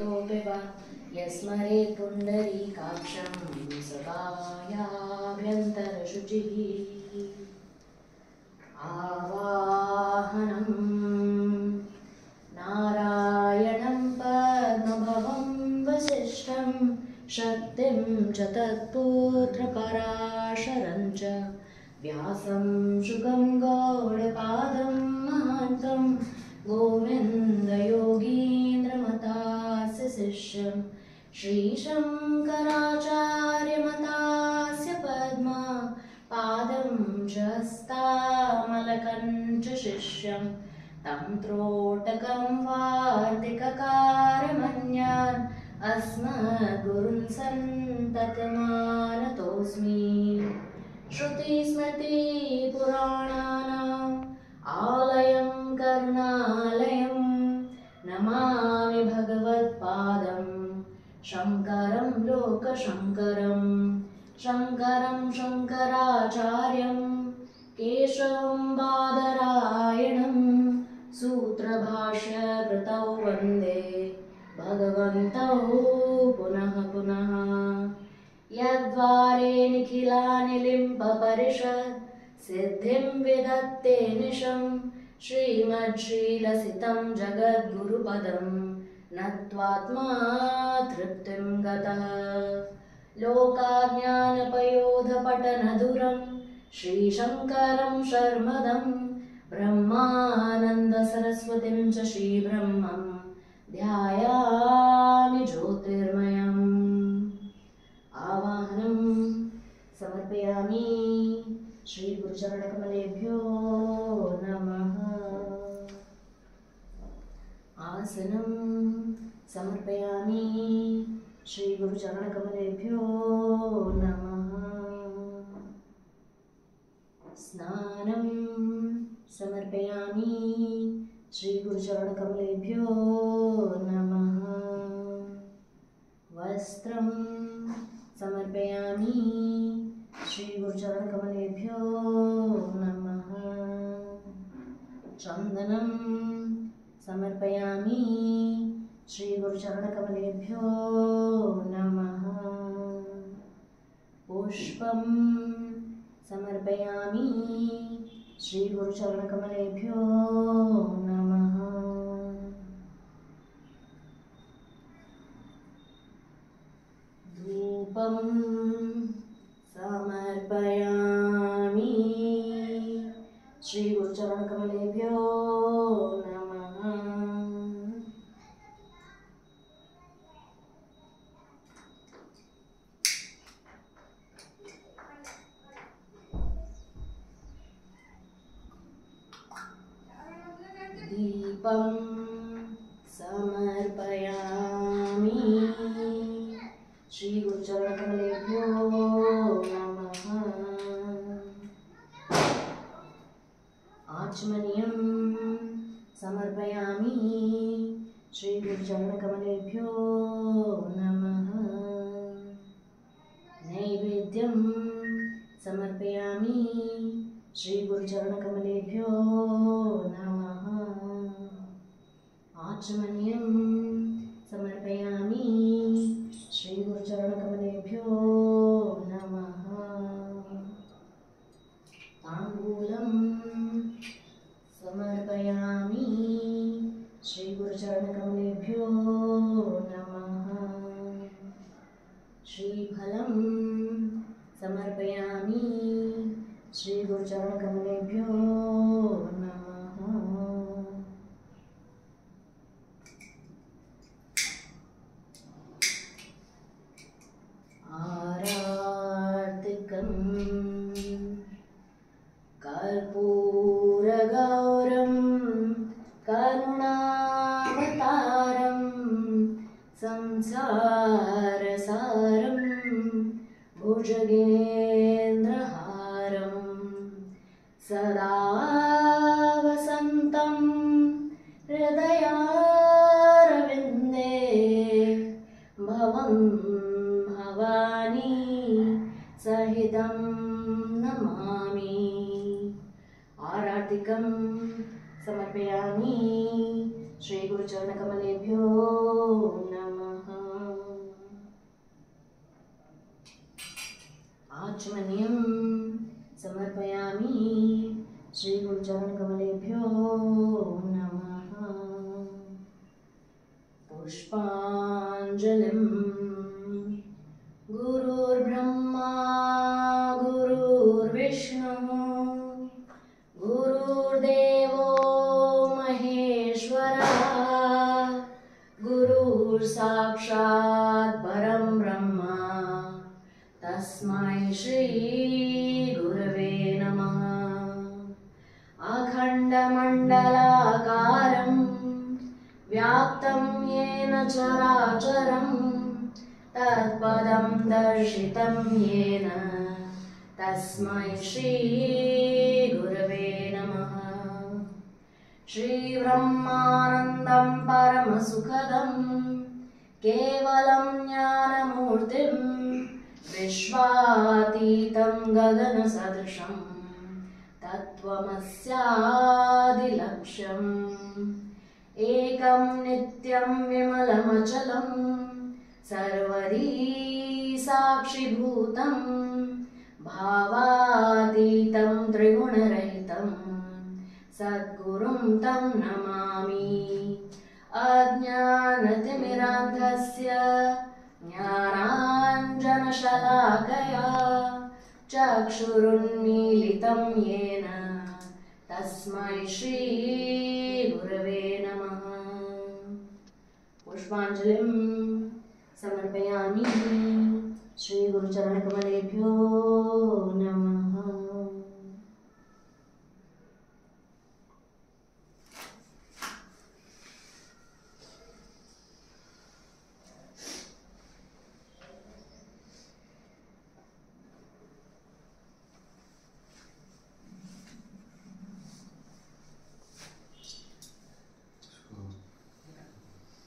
कुतोऽपि वा यस्मरेत् पुण्डरीकाक्षं सकायाभ्यन्तरशुचिः आवाहनं नारायणं पद्मभवं वसिष्ठं शक्तिं च तत्पुत्रपराशरं च व्यासं शुकं गौडपादं महान्तं गोविन्दयोगीन्द्रमतास्य शिष्यं श्रीशङ्कराचार्यमतास्य पद्मा पादं च हस्तामलकं च शिष्यं तं त्रोटकं वार्तिककारमन्यान् अस्मद्गुरुन् सन्ततमानतोऽस्मि श्रुतिस्मृतिपुराणानाम् आलयं करुणालयं नमामि भगवत्पादं शङ्करं लोकशङ्करं शङ्करं शङ्कराचार्यं केशवं बादरायणं सूत्रभाष्यकृतौ वन्दे भगवन्तौ पुनः पुनः यद्वारे निखिलानि लिम्पपरिषत् सिद्धिं विदत्ते निशं श्रीमच्छ्रीलसितं जगद्गुरुपदं नत्वात्मा तृप्तिं गतः लोकाज्ञानपयोधपठनधुरं श्रीशङ्करं शर्मदं ब्रह्मानन्दसरस्वतीं च श्रीब्रह्मं ध्यायामि ज्योतिर्मयम् आवाहनं समर्पयामि श्री गुरुचरणकमलेभ्यो नमः। आसनं समर्पयामि श्री गुरुचरणकमलेभ्यो नमः। स्नानं समर्पयामि श्री गुरुचरणकमलेभ्यो नमः। वस्त्रं समर्पयामि श्री गुरुचरणकमलेभ्यो नमः। चन्दनं समर्पयामि श्री गुरुचरणकमलेभ्यो नमः। पुष्पं समर्पयामि श्री गुरुचरणकमलेभ्यो नमः। धूपं समर्पयामि श्री गुरुचरणकमलेभ्यो नमः। दीपं समर्पयामि श्री गुरुचरणकमलेभ्यो नमः। आचमनीयं समर्पयामि श्री गुरुचरणकमलेभ्यो नमः। नैवेद्यं समर्पयामि श्री गुरुचरणकमलेभ्यो नमः। आचमनीयं समर्पयामि श्री गुरुचरणकमलेभ्यो नमः। ताम्बूलं समर्पयामि श्री गुरुचरणकमलेभ्यो नमः। श्रीफलं समर्पयामि श्री गुरुचरणकमलेभ्यो नमः। आरार्तिकं कर्पूरगौरं करुणावतारं संसारसारं भुजगेन्द्रहारं सदा वसन्तं हृदयारविन्दे भवं भवानी सहितं नमामि। आरार्तिकं समर्पयामि श्री गुरुचरणकमलेभ्यो नमः। पुष्पाञ्जलिम्। गुरुर्ब्रह्मा गुरुर्विष्णुः गुरुर्देवो महेश्वरः गुरुर्साक्षात् परं ब्रह्म तस्मै श्री गुरवे नमः। अखण्डमण्डलाकारं व्याप्तं येन चराचरं तत्पदं दर्शितं येन तस्मै श्री गुरवे नमः। श्रीब्रह्मानन्दं परमसुखदं केवलं ज्ञानमूर्तिं विश्वातीतं गगनसदृशं तत्त्वमस्यादिलक्ष्यम्। एकं नित्यं विमलमचलं सर्वदी साक्षिभूतं भावातीतं त्रिगुणरहितं सद्गुरुं तं नमामि। अज्ञानतिमिरान्धस्य ज्ञानाञ्जनशलाकया चक्षुरुन्मीलितं येन तस्मै श्री गुरवे नमः। पुष्पाञ्जलिं समर्पयामि। श्रीगुरुचरणकमलेभ्यो नमः।